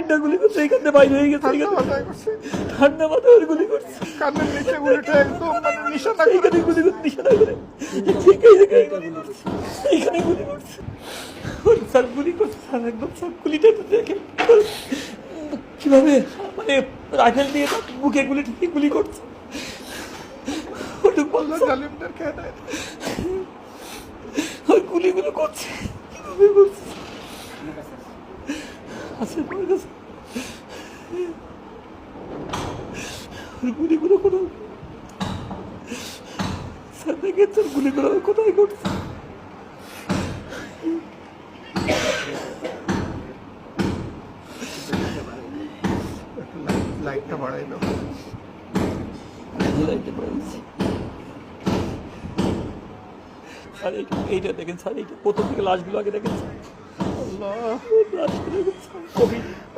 তিনটা গুলি করছে, এখানে বাইরে হয়ে গেছে, ঠান্ডা মাথায় ওর গুলি করছে, কানের নিচে গুলিটা একদম মানে নিশানা এইখানে গুলি করছে, নিশানা করে ঠিক এই জায়গায় গুলি করছে, এইখানে গুলি করছে। ওর স্যার গুলি করছে স্যার, একদম স্যার গুলিটা তো দেখে কিভাবে মানে রাইফেল দিয়ে তার মুখে গুলি ঠেকে গুলি করছে। ওটুক বললো জালিমদের খেয়ে দেয়। ওই গুলিগুলো করছে কিভাবে করছে আছে আমার কাছে ওই গুলিগুলো কোনো স্যার দেখেছেন গুলিগুলো কোথায় করছে। লাইটটা বাড়াইলো। স্যার এইটা দেখেন স্যার, এইটা প্রথম থেকে লাশগুলো আগে দেখেন স্যার, আল্লাহ লাশগুলো দেখেন স্যার।